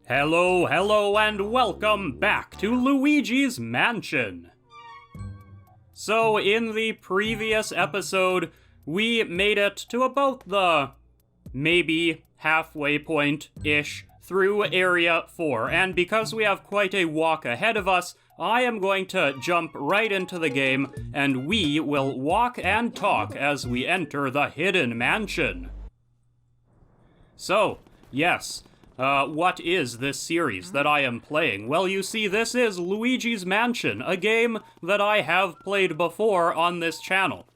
Hello, and welcome back to Luigi's Mansion. So, in the previous episode, we made it to about the maybe halfway point-ish through Area 4, and because we have quite a walk ahead of us, I am going to jump right into the game, and we will walk and talk as we enter the Hidden Mansion. So, yes, what is this series that I am playing? Well, you see, this is Luigi's Mansion, a game that I have played before on this channel.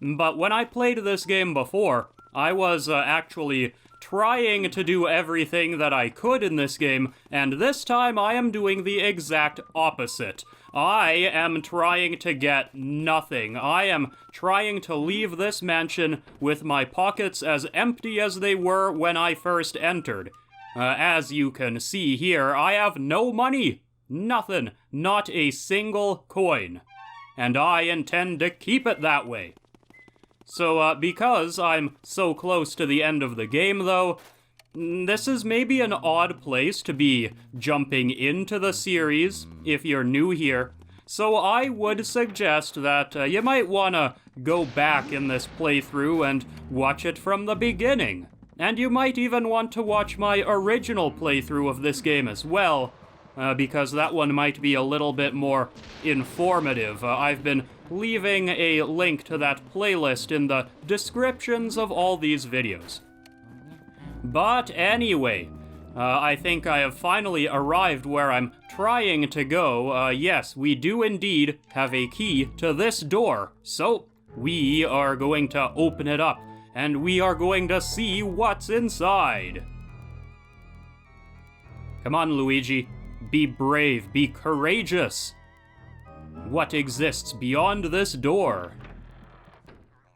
But when I played this game before, I was actually trying to do everything that I could in this game, and this time I am doing the exact opposite. I am trying to get nothing. I am trying to leave this mansion with my pockets as empty as they were when I first entered. As you can see here, I have no money. Nothing. Not a single coin. And I intend to keep it that way. So, because I'm so close to the end of the game, though, this is maybe an odd place to be jumping into the series if you're new here. So I would suggest that you might want to go back in this playthrough and watch it from the beginning. And you might even want to watch my original playthrough of this game as well, because that one might be a little bit more informative. I've been leaving a link to that playlist in the descriptions of all these videos. But anyway, I think I have finally arrived where I'm trying to go. Yes, we do indeed have a key to this door, so we are going to open it up. And we are going to see what's inside. Come on, Luigi. Be brave, be courageous. What exists beyond this door?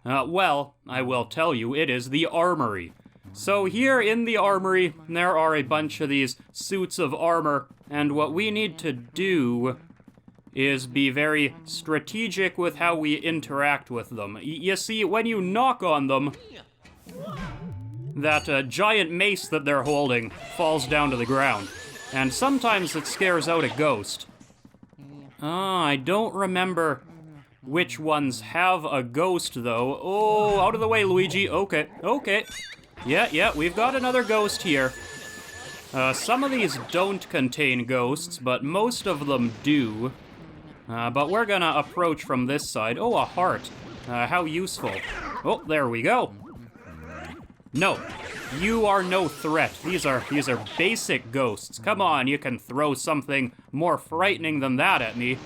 Well, I will tell you, it is the armory. So here in the armory, there are a bunch of these suits of armor, and what we need to do is be very strategic with how we interact with them. You see, when you knock on them, that giant mace that they're holding falls down to the ground. And sometimes it scares out a ghost. I don't remember which ones have a ghost, though. Oh, out of the way, Luigi. Okay. Yeah, we've got another ghost here. Some of these don't contain ghosts, but most of them do. But we're gonna approach from this side. Oh, a heart. How useful. Oh, there we go. No, you are no threat. These are basic ghosts. Come on, you can throw something more frightening than that at me.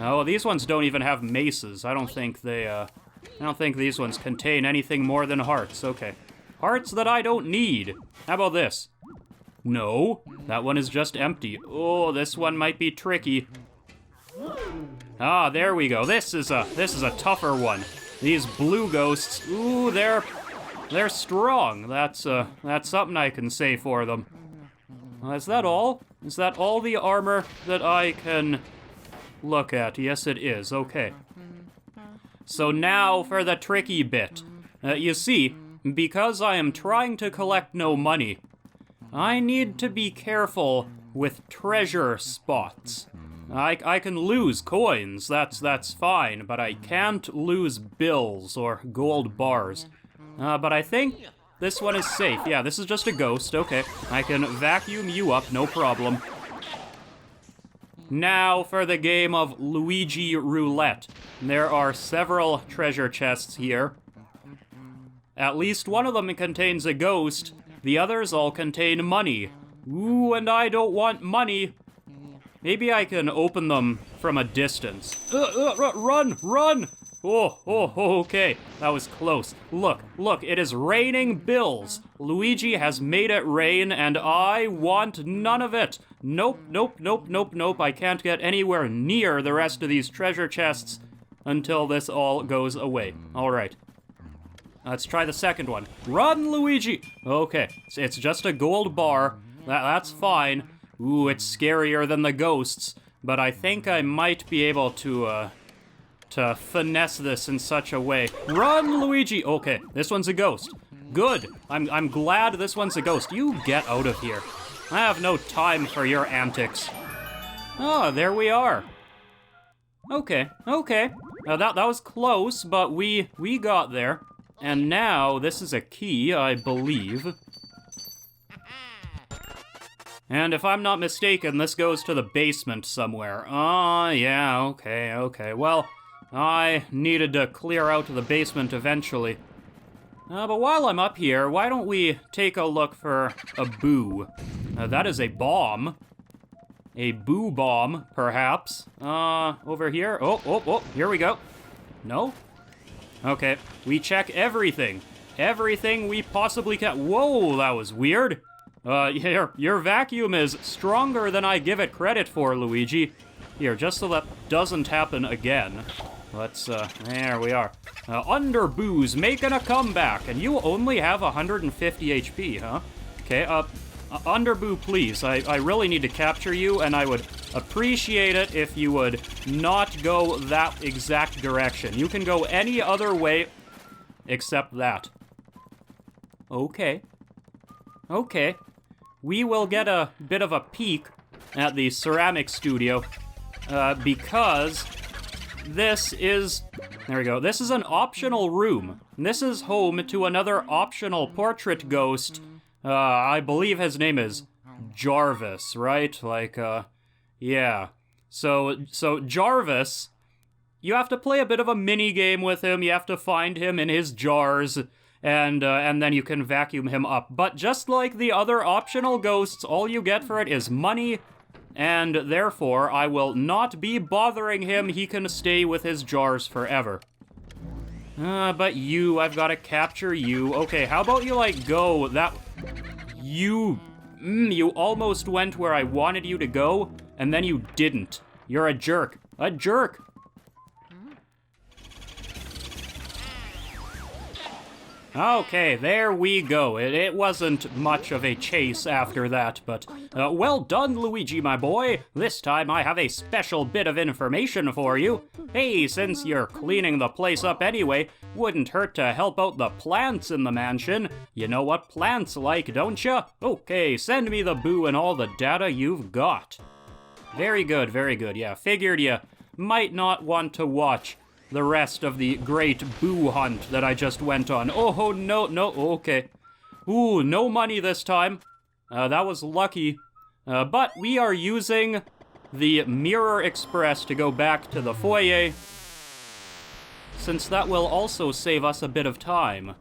Oh, these ones don't even have maces. I don't think these ones contain anything more than hearts. Okay. Hearts that I don't need. How about this? No, that one is just empty. Oh, this one might be tricky. Ah, there we go. This is a tougher one. These blue ghosts, ooh, they're strong. That's something I can say for them. Is that all? Is that all the armor that I can look at? Yes, it is. Okay. So now for the tricky bit. You see, because I am trying to collect no money, I need to be careful with treasure spots. I can lose coins, that's fine, but I can't lose bills or gold bars. But I think this one is safe. Yeah, this is just a ghost. Okay, I can vacuum you up, no problem. Now for the game of Luigi Roulette. There are several treasure chests here. At least one of them contains a ghost. The others all contain money. Ooh, and I don't want money. Maybe I can open them from a distance. Run! Oh, okay. That was close. Look, it is raining bills. Luigi has made it rain, and I want none of it. Nope. I can't get anywhere near the rest of these treasure chests until this all goes away. All right. Let's try the second one. Run, Luigi! Okay, it's just a gold bar. That's fine. Ooh, it's scarier than the ghosts. but I think I might be able to finesse this in such a way. Run, Luigi! Okay, this one's a ghost. Good. I'm glad this one's a ghost. You get out of here. I have no time for your antics. Oh, there we are. Okay. That was close, but we got there. And now, this is a key, I believe. And if I'm not mistaken, this goes to the basement somewhere. Oh, yeah, okay. Well, I needed to clear out the basement eventually. But while I'm up here, why don't we take a look for a boo? That is a bomb. A boo bomb, perhaps. Over here. Oh, here we go. No? Okay, we check everything. Everything we possibly can. Whoa, that was weird. Your vacuum is stronger than I give it credit for, Luigi. Here, just so that doesn't happen again. Let's, there we are. Underboo's making a comeback, and you only have 150 HP, huh? Okay, Underboo, please. I really need to capture you, and I would appreciate it if you would not go that exact direction. You can go any other way except that. Okay. We will get a bit of a peek at the ceramic studio, because this is... There we go. This is an optional room. This is home to another optional portrait ghost. I believe his name is Jarvis, right? Yeah. So Jarvis, you have to play a bit of a mini game with him. You have to find him in his jars, and then you can vacuum him up. But just like the other optional ghosts, all you get for it is money, and therefore I will not be bothering him. He can stay with his jars forever. But you, I've got to capture you. Okay, how about you, go that... You almost went where I wanted you to go, and then you didn't. You're a jerk. A jerk! Okay, there we go. It wasn't much of a chase after that, but well done, Luigi, my boy. This time I have a special bit of information for you. Hey, since you're cleaning the place up anyway, wouldn't hurt to help out the plants in the mansion. You know what plants like, don't you? Okay, send me the boo and all the data you've got. Very good, yeah. Figured you might not want to watch the rest of the great boo hunt that I just went on. Oh, no, okay. Ooh, no money this time. That was lucky. But we are using the Mirror Express to go back to the foyer, since that will also save us a bit of time.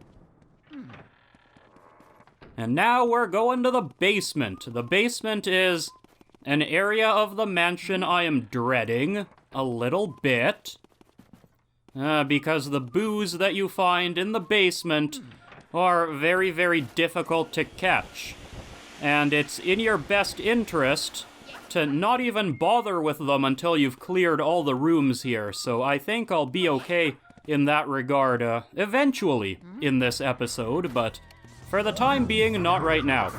And now we're going to the basement. The basement is an area of the mansion I am dreading a little bit. Because the boos that you find in the basement are very, very difficult to catch. And it's in your best interest to not even bother with them until you've cleared all the rooms here. So I think I'll be okay in that regard, eventually in this episode, but for the time being, not right now.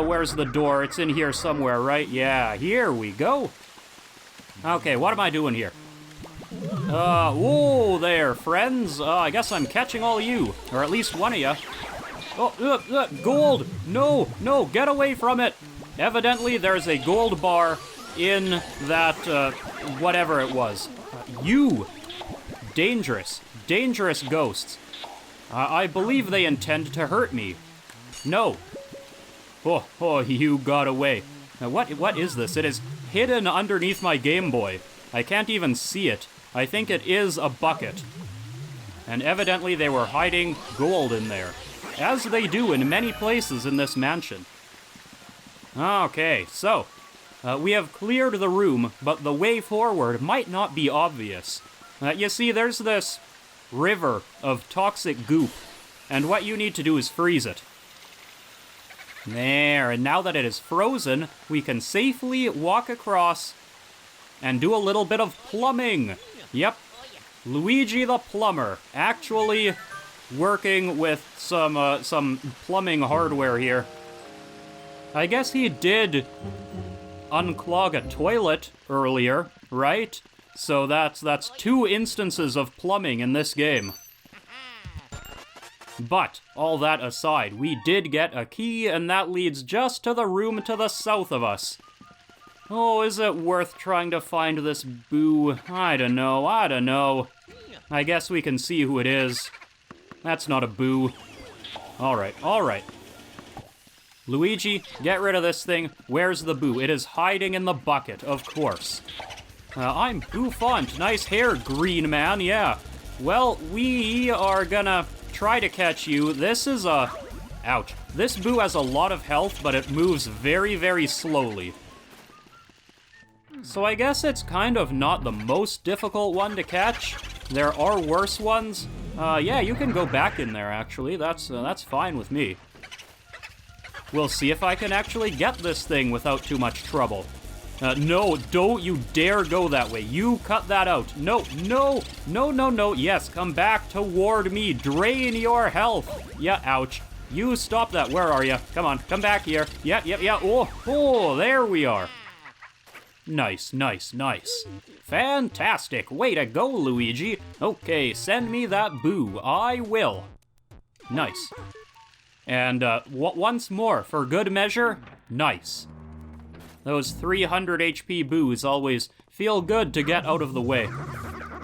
Where's the door? It's in here somewhere, right? Yeah, here we go. Okay, what am I doing here? Whoa there, friends. I guess I'm catching all of you, or at least one of you. Oh, gold! No, get away from it! Evidently, there's a gold bar in that, whatever it was. You! Dangerous ghosts. I believe they intend to hurt me. No. Oh, you got away. Now, what is this? It is hidden underneath my Game Boy. I can't even see it. I think it is a bucket. And evidently they were hiding gold in there, as they do in many places in this mansion. Okay, so, we have cleared the room, but the way forward might not be obvious. You see, there's this river of toxic goop, and what you need to do is freeze it. There, and now that it is frozen, we can safely walk across and do a little bit of plumbing. Yep, Luigi the plumber, actually working with some plumbing hardware here. I guess he did unclog a toilet earlier, right? So that's 2 instances of plumbing in this game. But, all that aside, we did get a key, and that leads just to the room to the south of us. Oh, is it worth trying to find this boo? I don't know. I guess we can see who it is. That's not a boo. Alright. Luigi, get rid of this thing. Where's the boo? It is hiding in the bucket, of course. I'm Bouffant. Nice hair, green man, yeah. Well, we are gonna try to catch you. This is a... Ouch. This boo has a lot of health, but it moves very, very slowly. So I guess it's kind of not the most difficult one to catch. There are worse ones. Yeah, you can go back in there, actually. That's fine with me. We'll see if I can actually get this thing without too much trouble. No, don't you dare go that way. You cut that out. No. Yes, come back toward me. Drain your health. Yeah, ouch. You stop that. Where are you? Come on, come back here. Yeah. Oh, there we are. Nice. Fantastic. Way to go, Luigi. Okay, send me that boo. I will. Nice. And, once more, for good measure, nice. Those 300 HP boos always feel good to get out of the way.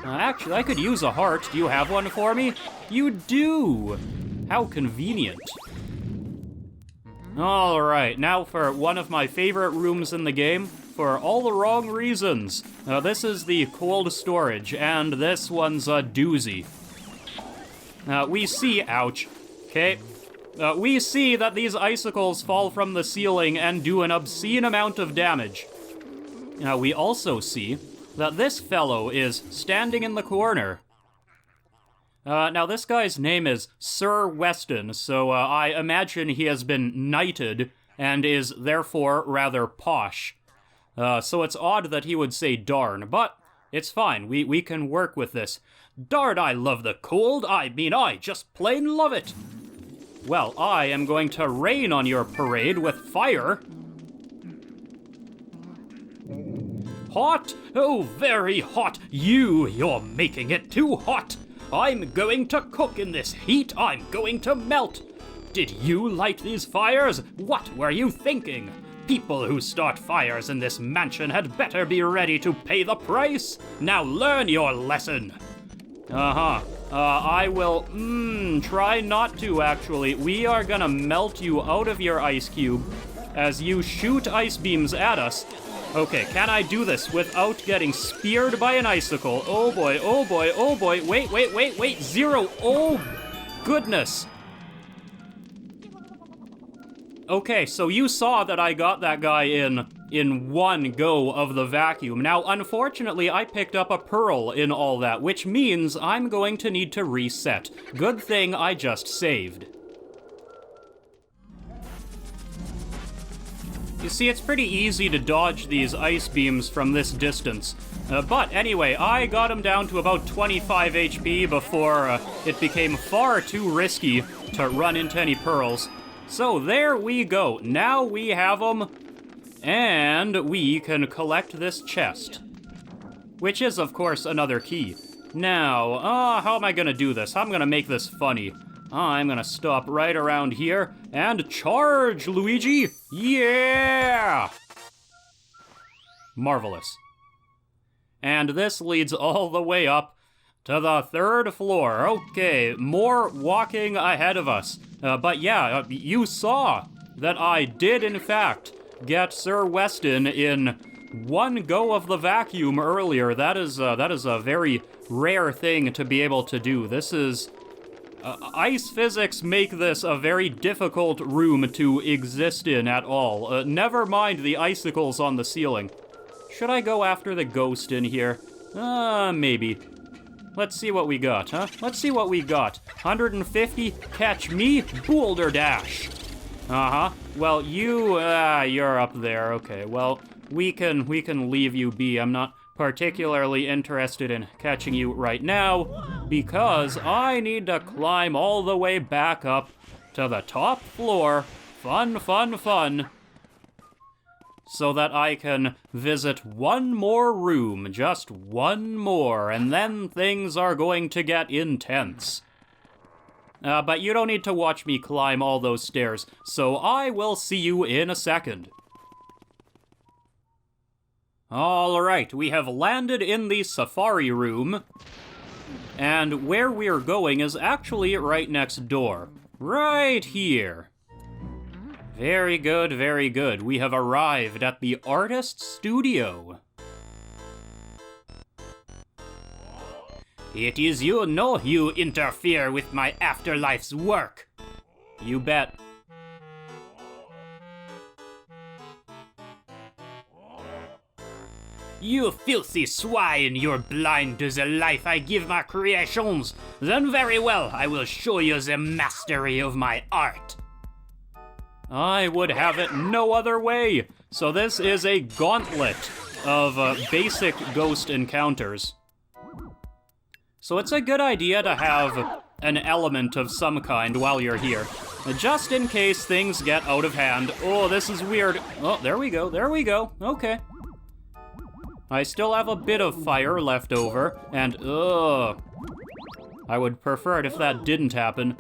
Actually, I could use a heart. Do you have one for me? You do! How convenient. Alright, now for one of my favorite rooms in the game, for all the wrong reasons. This is the cold storage, and this one's a doozy. We see, ouch, okay? We see that these icicles fall from the ceiling and do an obscene amount of damage. We also see that this fellow is standing in the corner. Now this guy's name is Sir Weston, so I imagine he has been knighted and is therefore rather posh. So it's odd that he would say darn, but it's fine, we can work with this. Darn, I love the cold, I just plain love it. Well, I am going to rain on your parade with fire. Hot? Oh, very hot. You're making it too hot. I'm going to cook in this heat. I'm going to melt. Did you light these fires? What were you thinking? People who start fires in this mansion had better be ready to pay the price. Now learn your lesson. I will, try not to, actually. We are gonna melt you out of your ice cube as you shoot ice beams at us. Okay, can I do this without getting speared by an icicle? Oh boy. Wait. 0. Oh, goodness. Okay, so you saw that I got that guy in one go of the vacuum. Now, unfortunately, I picked up a pearl in all that, which means I'm going to need to reset. Good thing I just saved. You see, it's pretty easy to dodge these ice beams from this distance. But anyway, I got him down to about 25 HP before it became far too risky to run into any pearls. So there we go. Now we have them. And we can collect this chest. Which is, of course, another key. Now, how am I gonna do this? I'm gonna make this funny. I'm gonna stop right around here and charge, Luigi! Yeah! Marvelous. And this leads all the way up to the 3rd floor. Okay, more walking ahead of us. But yeah, you saw that I did, in fact, get Sir Weston in one go of the vacuum earlier. That is a very rare thing to be able to do. This is... ice physics make this a very difficult room to exist in at all. Never mind the icicles on the ceiling. Should I go after the ghost in here? Maybe. Let's see what we got, huh? Let's see what we got. 150, catch me, boulder dash. Well, you're up there. Okay, well, we can leave you be. I'm not particularly interested in catching you right now because I need to climb all the way back up to the top floor. Fun. so that I can visit one more room, just one more, and then things are going to get intense. But you don't need to watch me climb all those stairs, so I will see you in a second. Alright, we have landed in the safari room, and where we're going is actually right next door. Right here. Very good, very good. We have arrived at the artist's studio. It is you, no, you interfere with my afterlife's work. You bet. You filthy swine, you're blind to the life I give my creations. Then very well, I will show you the mastery of my art. I would have it no other way. So this is a gauntlet of basic ghost encounters. So it's a good idea to have an element of some kind while you're here, just in case things get out of hand. Oh, this is weird. Oh, there we go, there we go. Okay. I still have a bit of fire left over, and I would prefer it if that didn't happen.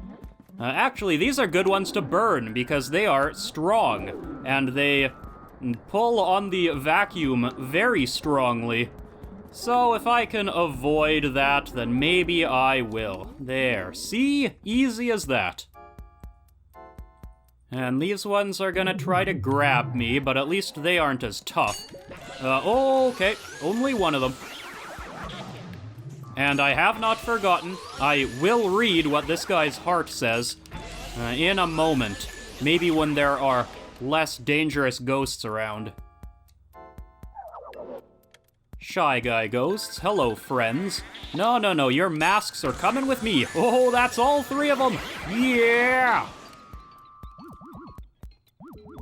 Actually, these are good ones to burn because they are strong, and they pull on the vacuum very strongly. So if I can avoid that, then maybe I will. There, see? Easy as that. And these ones are gonna try to grab me, but at least they aren't as tough. Okay, only one of them. And I have not forgotten, I will read what this guy's heart says in a moment. Maybe when there are less dangerous ghosts around. Shy Guy ghosts, hello friends. No, your masks are coming with me. Oh, that's all three of them. Yeah!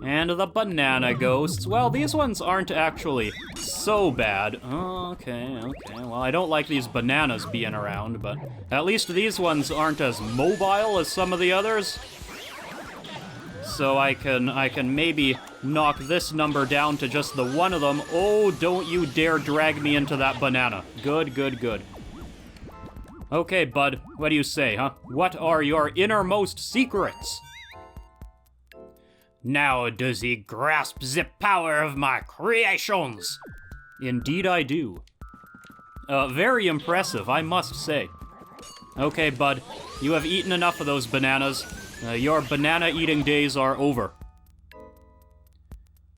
And the banana ghosts, well, these ones aren't actually so bad. Okay, well, I don't like these bananas being around, but at least these ones aren't as mobile as some of the others. So I can maybe knock this number down to just the one of them. Oh, don't you dare drag me into that banana. Good. Okay, bud, what do you say, huh? What are your innermost secrets? Now does he grasp the power of my creations? Indeed I do. Very impressive, I must say. Okay, bud, you have eaten enough of those bananas. Your banana eating days are over.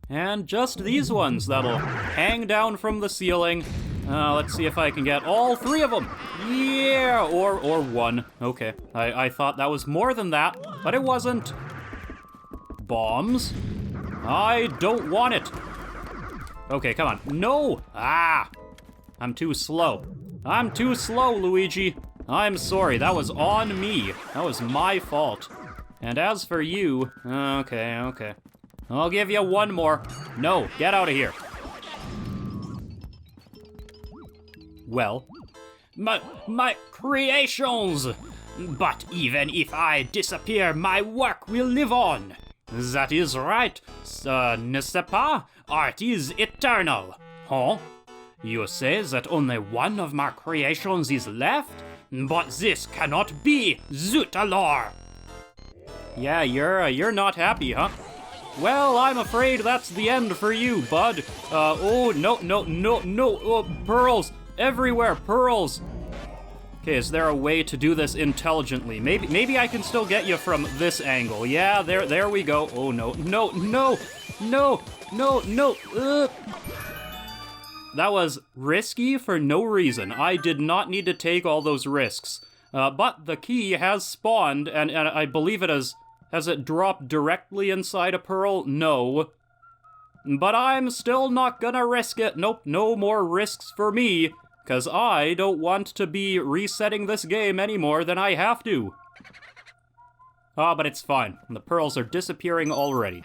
And just these ones that'll hang down from the ceiling. Let's see if I can get all three of them. Yeah, or one. Okay, I thought that was more than that, but it wasn't. Bombs? I don't want it. Okay, come on. No! I'm too slow. I'm too slow, Luigi. I'm sorry, that was on me. That was my fault. And as for you, okay. I'll give you one more. No, get out of here. Well, my creations! But even if I disappear, my work will live on. That is right, n'est-ce pas? Art is eternal. Huh? You say that only one of my creations is left? But this cannot be, zut alors! Yeah, you're not happy, huh? Well, I'm afraid that's the end for you, bud. No, pearls! Everywhere, pearls! Okay, is there a way to do this intelligently? Maybe I can still get you from this angle. Yeah, there we go. Oh, no. That was risky for no reason. I did not need to take all those risks. But the key has spawned, and I believe it has it dropped directly inside a pearl? No. But I'm still not gonna risk it. Nope, no more risks for me. Because I don't want to be resetting this game any more than I have to. But it's fine. The pearls are disappearing already.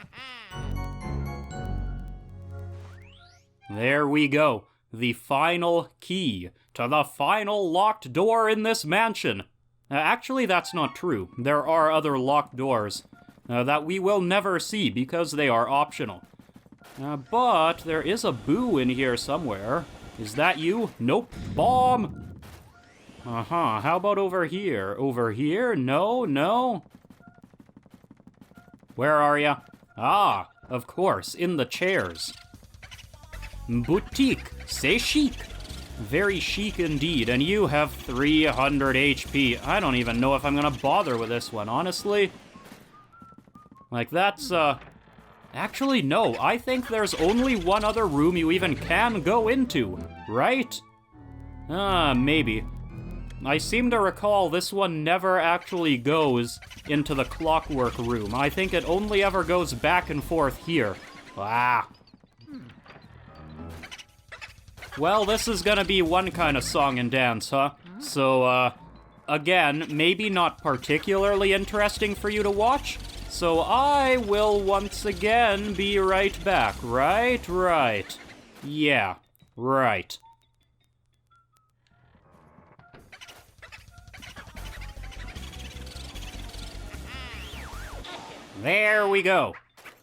There we go. The final key to the final locked door in this mansion. Actually, that's not true. There are other locked doors that we will never see because they are optional. But there is a boo in here somewhere. Is that you? Nope. Bomb! Uh-huh. How about over here? Over here? No, no. Where are ya? Ah, of course, in the chairs. Boutique. C'est chic. Very chic indeed, and you have 300 HP. I don't even know if I'm gonna bother with this one, honestly. Like, that's, Actually, no, I think there's only one other room you even can go into, right? Maybe. I seem to recall this one never actually goes into the clockwork room. I think it only ever goes back and forth here. Ah. Well, this is gonna be one kind of song and dance, huh? So, again, maybe not particularly interesting for you to watch, so I will once again be right back. Right. Yeah, right. There we go.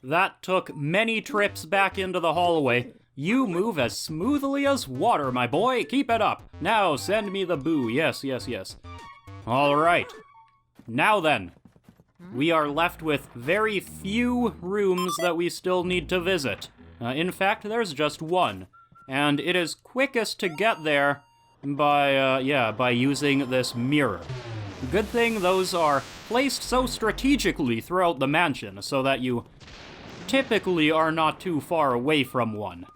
That took many trips back into the hallway. You move as smoothly as water, my boy. Keep it up. Now send me the boo. Yes. All right. Now then, we are left with very few rooms that we still need to visit. In fact, there's just one, and it is quickest to get there by using this mirror. Good thing those are placed so strategically throughout the mansion so that you typically are not too far away from one.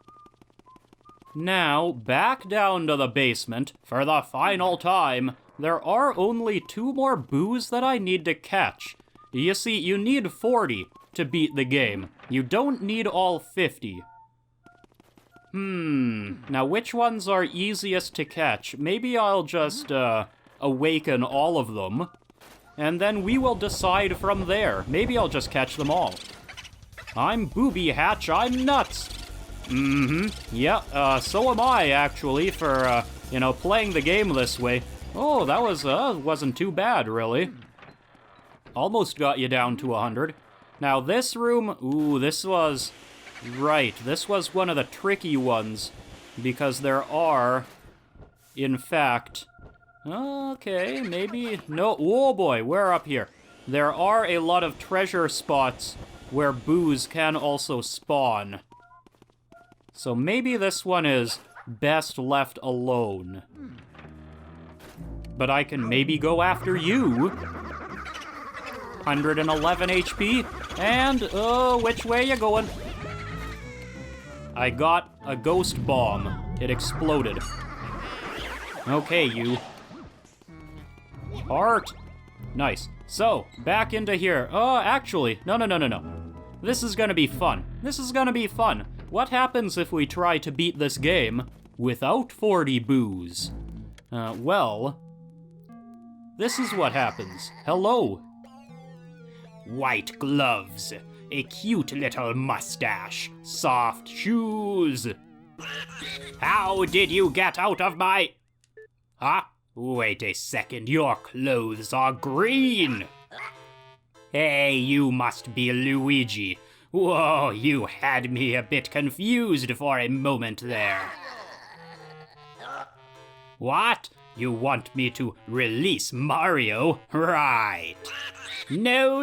Now, back down to the basement for the final time. There are only 2 more boos that I need to catch. You see, you need 40 to beat the game. You don't need all 50. Now which ones are easiest to catch? Maybe I'll just, awaken all of them, and then we will decide from there. Maybe I'll just catch them all. I'm Booby Hatch, I'm nuts! Yeah, so am I, actually, for, playing the game this way. Oh, that wasn't too bad, really. Almost got you down to 100. Now this room, this was one of the tricky ones, because there are, in fact, okay, maybe, no, oh boy, we're up here. There are a lot of treasure spots where boos can also spawn. So maybe this one is best left alone. But I can maybe go after you. 111 HP, and, which way you going? I got a ghost bomb. It exploded. Okay, you. Heart. Nice. So, back into here. Actually, no. This is gonna be fun. What happens if we try to beat this game without 40 boos? Well, this is what happens. Hello. White gloves, a cute little mustache, soft shoes. How did you get out of my... Huh? Wait a second, your clothes are green. Hey, you must be Luigi. Whoa, you had me a bit confused for a moment there. What? You want me to release Mario? Right. No,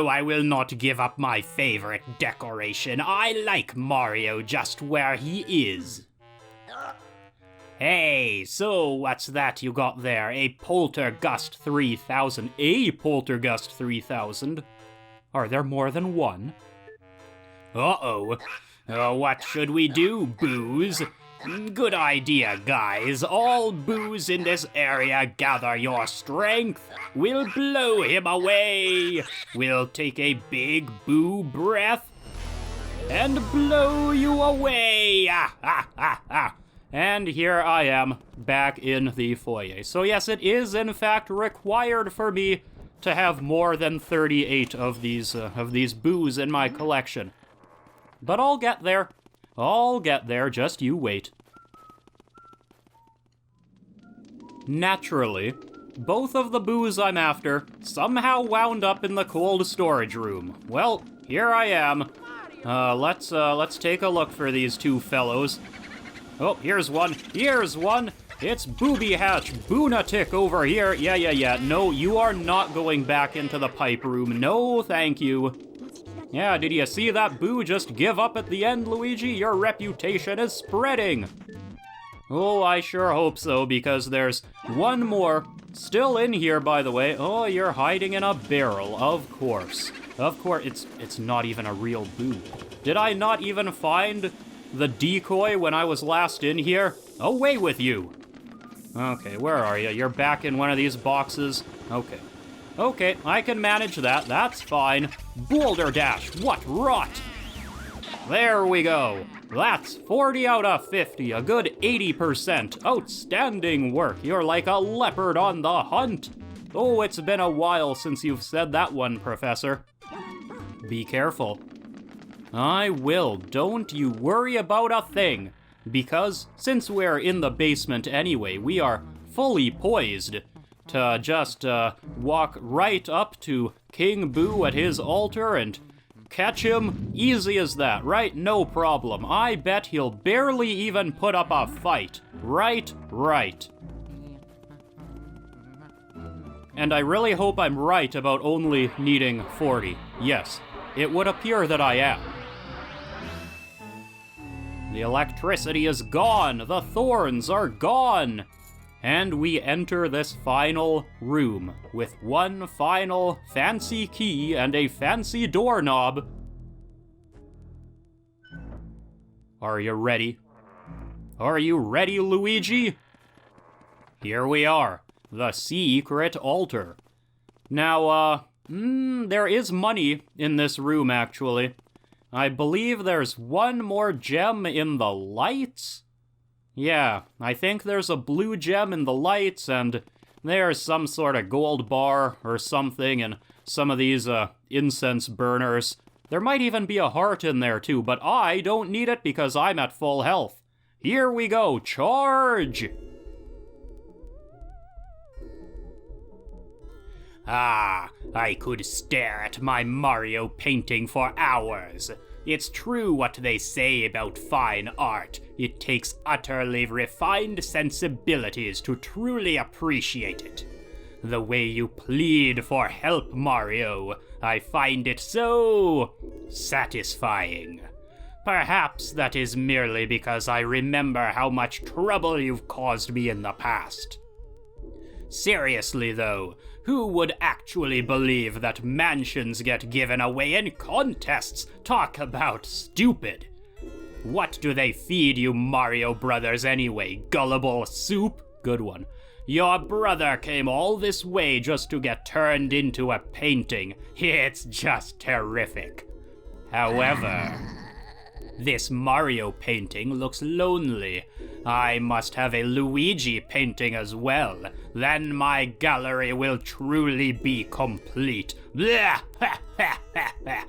I will not give up my favorite decoration. I like Mario just where he is. Hey, so what's that you got there? A Poltergust 3000. A Poltergust 3000? Are there more than one? Uh-oh. What should we do, boos? Good idea, guys. All boos in this area gather your strength. We'll blow him away. We'll take a big boo breath and blow you away. And here I am, back in the foyer. So yes, it is in fact required for me to have more than 38 of these boos in my collection. But I'll get there. Just you wait. Naturally, both of the boos I'm after somehow wound up in the cold storage room. Well, here I am. Let's take a look for these two fellows. Oh, here's one. Here's one. It's Booby Hatch Boonatic over here. Yeah. No, you are not going back into the pipe room. No, thank you. Yeah, did you see that Boo just give up at the end, Luigi? Your reputation is spreading. Oh, I sure hope so, because there's one more still in here, by the way. Oh, you're hiding in a barrel, of course. Of course, it's not even a real Boo. Did I not even find the decoy when I was last in here? Away with you! Okay, where are you? You're back in one of these boxes? Okay, I can manage that. That's fine. Boulder Dash, what rot! There we go. That's 40 out of 50, a good 80%. Outstanding work. You're like a leopard on the hunt. Oh, it's been a while since you've said that one, Professor. Be careful. I will. Don't you worry about a thing. Because, since we're in the basement anyway, we are fully poised to just walk right up to King Boo at his altar and catch him. Easy as that, right? No problem. I bet he'll barely even put up a fight. Right. And I really hope I'm right about only needing 40. Yes, it would appear that I am. The electricity is gone. The thorns are gone. And we enter this final room with one final fancy key and a fancy doorknob. Are you ready? Are you ready, Luigi? Here we are, the secret altar. Now, there is money in this room, actually. I believe there's one more gem in the lights? Yeah, I think there's a blue gem in the lights, and there's some sort of gold bar or something in some of these incense burners. There might even be a heart in there too, but I don't need it because I'm at full health. Here we go, charge! Ah, I could stare at my Mario painting for hours. It's true what they say about fine art. It takes utterly refined sensibilities to truly appreciate it. The way you plead for help, Mario, I find it so satisfying. Perhaps that is merely because I remember how much trouble you've caused me in the past. Seriously, though, who would actually believe that mansions get given away in contests? Talk about stupid. What do they feed you Mario brothers anyway? Gullible soup? Good one. Your brother came all this way just to get turned into a painting. It's just terrific. However, this Mario painting looks lonely. I must have a Luigi painting as well. Then my gallery will truly be complete. Blah! Ha, ha, ha, ha.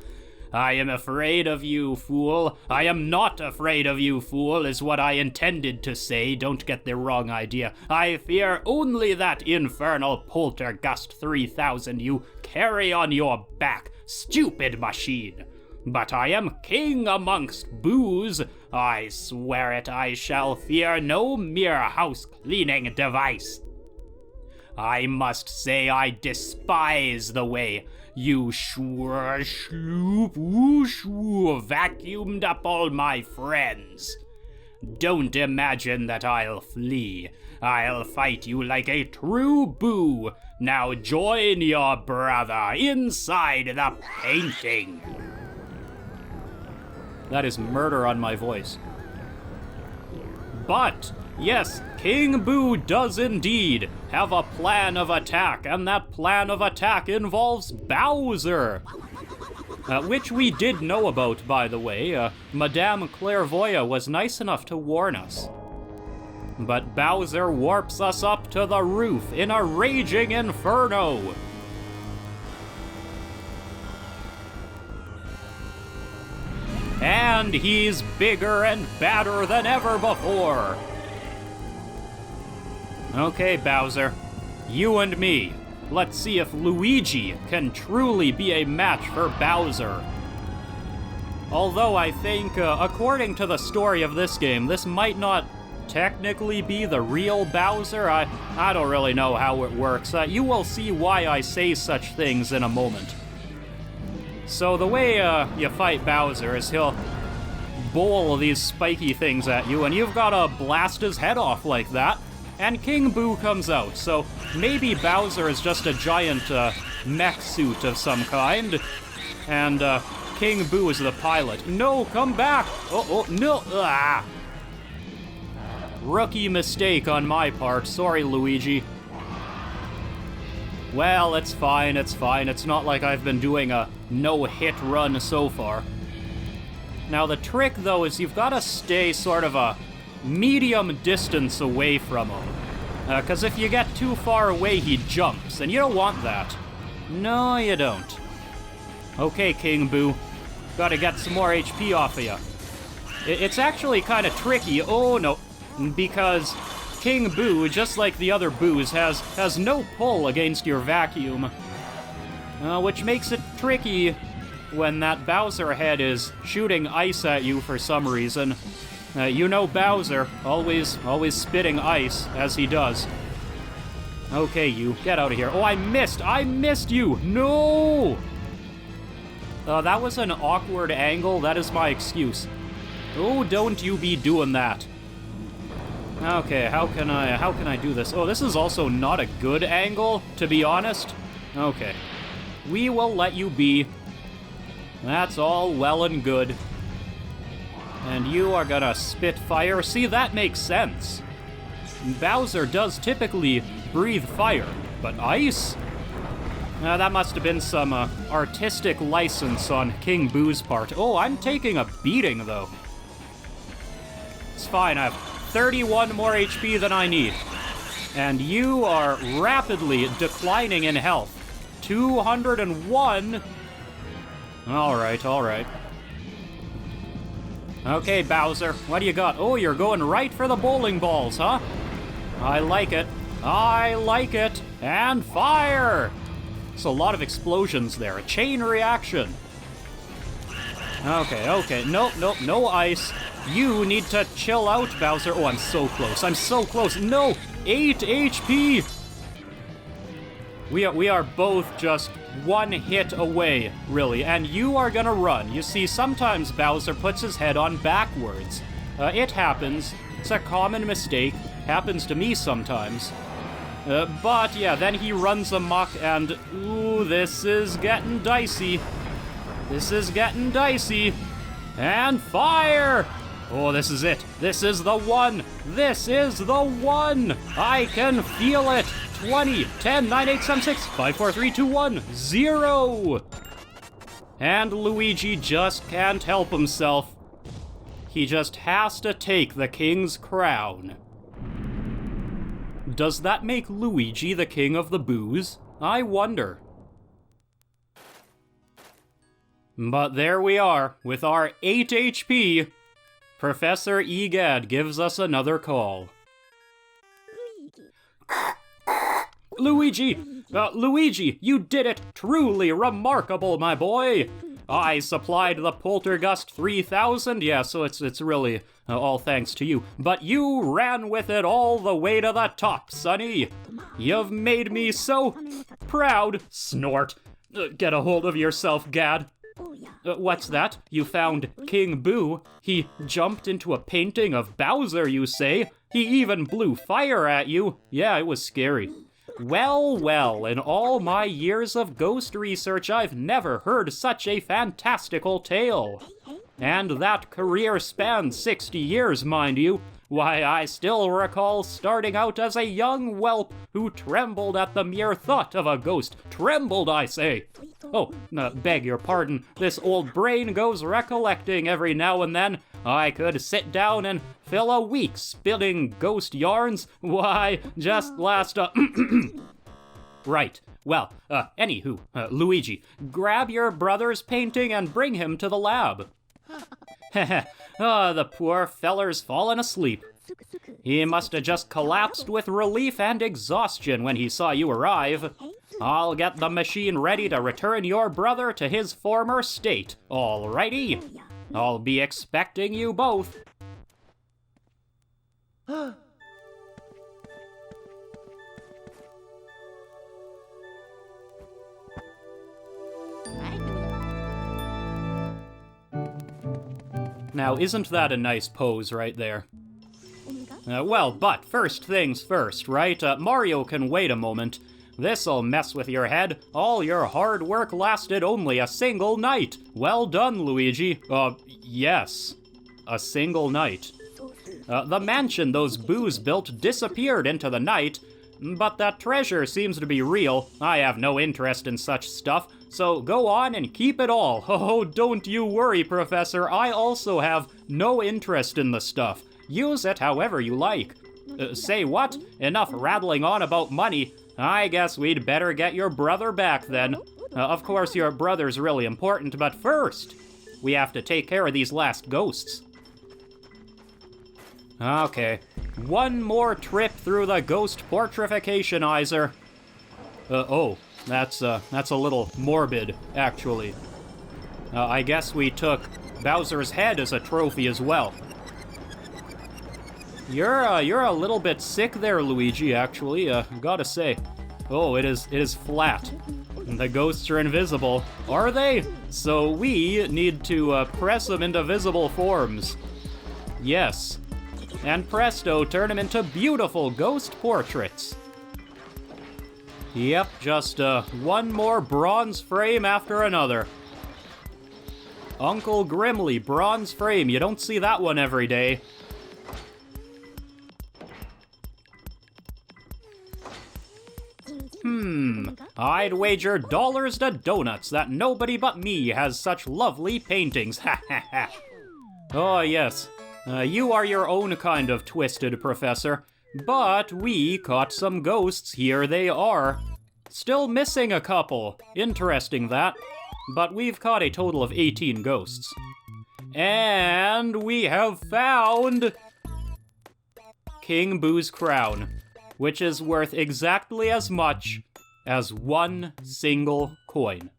I am afraid of you, fool. I am not afraid of you, fool, is what I intended to say. Don't get the wrong idea. I fear only that infernal Poltergust 3000 you carry on your back, stupid machine. But I am king amongst boos. I swear it, I shall fear no mere house-cleaning device. I must say I despise the way you vacuumed up all my friends. Don't imagine that I'll flee. I'll fight you like a true boo. Now join your brother inside the painting. That is murder on my voice. But, yes, King Boo does indeed have a plan of attack, and that plan of attack involves Bowser. Which we did know about, by the way. Madame Clairvoya was nice enough to warn us. But Bowser warps us up to the roof in a raging inferno. And he's bigger and badder than ever before. Okay, Bowser, you and me. Let's see if Luigi can truly be a match for Bowser. Although I think, according to the story of this game, this might not technically be the real Bowser. I don't really know how it works. You will see why I say such things in a moment. So the way you fight Bowser is he'll bowl these spiky things at you, and you've got to blast his head off like that, and King Boo comes out. So maybe Bowser is just a giant mech suit of some kind, and King Boo is the pilot. No, come back! Oh, no! Ah! Rookie mistake on my part. Sorry, Luigi. Well, it's fine, it's fine. It's not like I've been doing a no-hit run so far. Now, the trick, though, is you've got to stay sort of a medium distance away from him. Because if you get too far away, he jumps, and you don't want that. No, you don't. Okay, King Boo. Gotta get some more HP off of you. It's actually kind of tricky. Oh, no. Because King Boo, just like the other Boos, has no pull against your vacuum. Which makes it tricky when that Bowser head is shooting ice at you for some reason. You know Bowser, always spitting ice, as he does. Okay, you, get out of here. Oh, I missed you! No! That was an awkward angle, that is my excuse. Oh, don't you be doing that. Okay, how can I do this? Oh, this is also not a good angle, to be honest. Okay. We will let you be. That's all well and good. And you are gonna spit fire. See, that makes sense. Bowser does typically breathe fire, but ice? That must have been some artistic license on King Boo's part. Oh, I'm taking a beating, though. It's fine, I have 31 more HP than I need. And you are rapidly declining in health. 201. Alright. Okay, Bowser, what do you got? Oh, you're going right for the bowling balls, huh? I like it. And fire! It's a lot of explosions there. A chain reaction. Okay. Nope, no ice. You need to chill out, Bowser. Oh, I'm so close. No! 8 HP! We are both just one hit away, really, and you are gonna run. You see, sometimes Bowser puts his head on backwards. It happens. It's a common mistake. Happens to me sometimes. But yeah, then he runs amok, and ooh, this is getting dicey. And fire! Oh, this is it. This is the one. I can feel it. 20, 10, 9, 8, 7, 6, 5, 4, 3, 2, 1, 0. And Luigi just can't help himself. He just has to take the king's crown. Does that make Luigi the king of the Boos? I wonder. But there we are, with our 8 HP. Professor Egad gives us another call. Luigi, you did it! Truly remarkable, my boy! I supplied the Poltergust 3000, yeah, so it's really all thanks to you. But you ran with it all the way to the top, sonny. You've made me so proud. Snort. Get a hold of yourself, Gad. What's that? You found King Boo? He jumped into a painting of Bowser, you say? He even blew fire at you? Yeah, it was scary. Well, in all my years of ghost research, I've never heard such a fantastical tale. And that career spans 60 years, mind you. Why, I still recall starting out as a young whelp who trembled at the mere thought of a ghost. Trembled, I say. Oh, beg your pardon. This old brain goes recollecting every now and then. I could sit down and fill a week spinning ghost yarns. Why, just last, Right. Well, anywho, Luigi, grab your brother's painting and bring him to the lab. The poor feller's fallen asleep. He must have just collapsed with relief and exhaustion when he saw you arrive. I'll get the machine ready to return your brother to his former state. Alrighty? I'll be expecting you both. Now, isn't that a nice pose right there? Well, but first things first, right? Mario can wait a moment. This'll mess with your head. All your hard work lasted only a single night. Well done, Luigi. Yes. A single night. The mansion those boos built disappeared into the night, but that treasure seems to be real. I have no interest in such stuff, so go on and keep it all. Oh, don't you worry, Professor. I also have no interest in the stuff. Use it however you like. Say what? Enough rattling on about money. I guess we'd better get your brother back then. Of course, your brother's really important, but first, we have to take care of these last ghosts. Okay, one more trip through the ghost portrificationizer. That's a little morbid, actually. I guess we took Bowser's head as a trophy as well. You're a little bit sick there, Luigi, actually, gotta say. Oh, it is flat. The ghosts are invisible. Are they? So we need to press them into visible forms. Yes. And presto, turn them into beautiful ghost portraits. Yep, just one more bronze frame after another. Uncle Grimly, bronze frame. You don't see that one every day. I'd wager dollars to donuts that nobody but me has such lovely paintings. Ha ha ha. Oh, yes. You are your own kind of twisted, Professor. But we caught some ghosts. Here they are. Still missing a couple. Interesting, that. But we've caught a total of 18 ghosts. And we have found King Boo's crown, which is worth exactly as much as one single coin.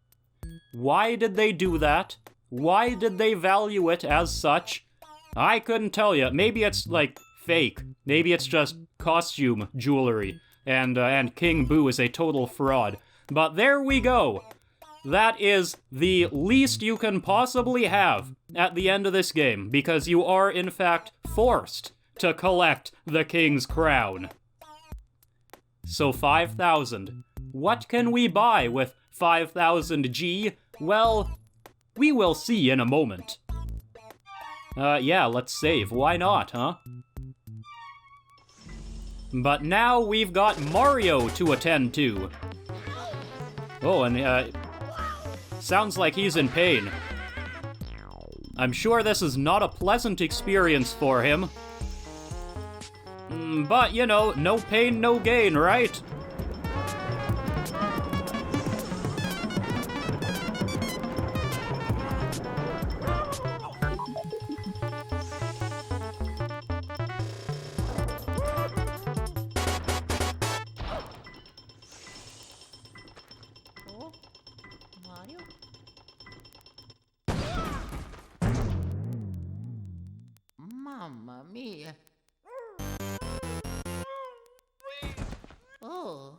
Why did they do that? Why did they value it as such? I couldn't tell you. Maybe it's, like, fake. Maybe it's just costume jewelry, and King Boo is a total fraud. But there we go. That is the least you can possibly have at the end of this game, because you are, in fact, forced to collect the King's crown. So 5,000. What can we buy with 5,000 G? Well, we will see in a moment. Yeah, let's save. Why not, huh? But now we've got Mario to attend to. Oh, and sounds like he's in pain. I'm sure this is not a pleasant experience for him. But, you know, no pain, no gain, right? Mamma mia. Oh,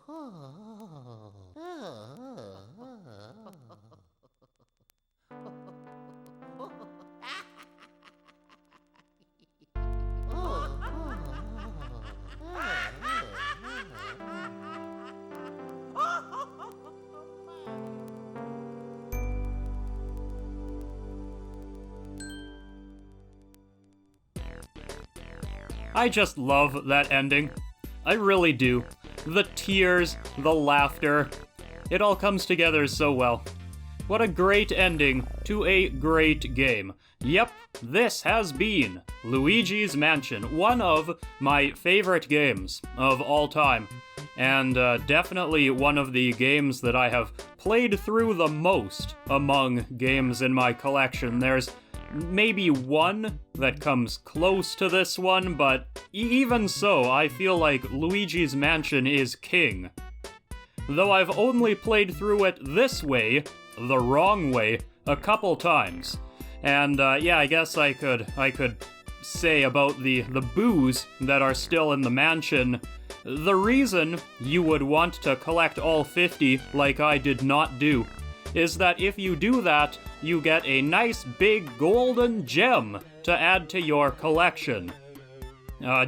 I just love that ending. I really do. The tears, the laughter, it all comes together so well. What a great ending to a great game. Yep, this has been Luigi's Mansion, one of my favorite games of all time, and definitely one of the games that I have played through the most among games in my collection. There's maybe one that comes close to this one, but even so, I feel like Luigi's Mansion is king. Though I've only played through it this way, the wrong way, a couple times. And yeah, I guess I could say about the boos that are still in the mansion. The reason you would want to collect all 50, like I did not do, is that if you do that, you get a nice big golden gem to add to your collection.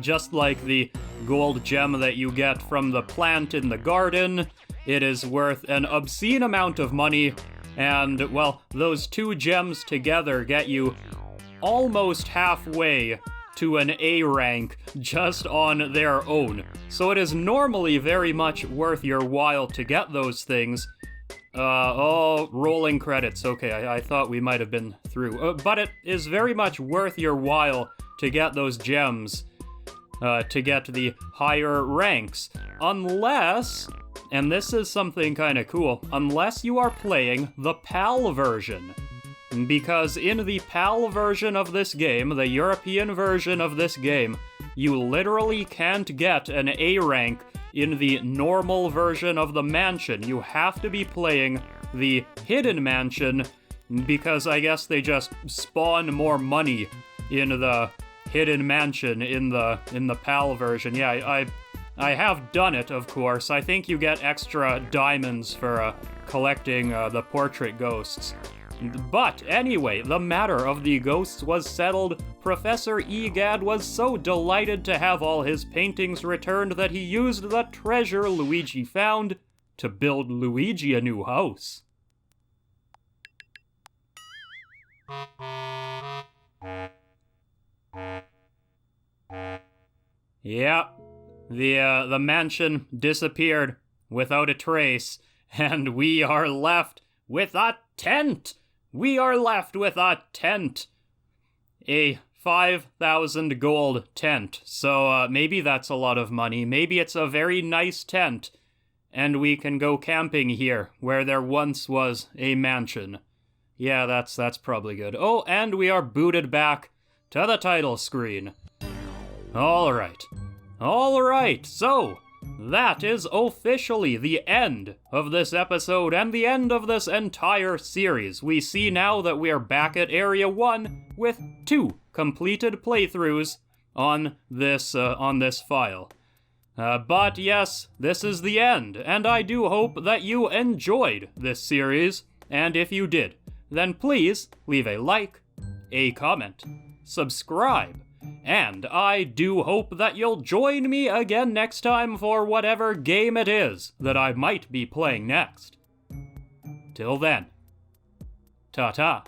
Just like the gold gem that you get from the plant in the garden, it is worth an obscene amount of money, and, well, those 2 gems together get you almost halfway to an A rank just on their own. So it is normally very much worth your while to get those things. Oh, rolling credits. Okay, I thought we might have been through. But it is very much worth your while to get those gems, to get the higher ranks. Unless, and this is something kind of cool, unless you are playing the PAL version. Because in the PAL version of this game, the European version of this game, you literally can't get an A rank in the normal version of the mansion. You have to be playing the hidden mansion, because I guess they just spawn more money in the hidden mansion in the PAL version. Yeah, I have done it, of course. I think you get extra diamonds for collecting the portrait ghosts. But anyway, the matter of the ghosts was settled. Professor Egad was so delighted to have all his paintings returned that he used the treasure Luigi found to build Luigi a new house. Yeah, the mansion disappeared without a trace, and we are left with a tent! We are left with a tent! A 5,000 gold tent. So maybe that's a lot of money. Maybe it's a very nice tent, and we can go camping here, where there once was a mansion. Yeah, that's probably good. Oh, and we are booted back to the title screen. Alright, so that is officially the end of this episode and the end of this entire series. We see now that we are back at Area 1 with 2 completed playthroughs on this file. But yes, this is the end, and I do hope that you enjoyed this series, and if you did, then please leave a like, a comment, subscribe, and I do hope that you'll join me again next time for whatever game it is that I might be playing next. Till then, ta-ta.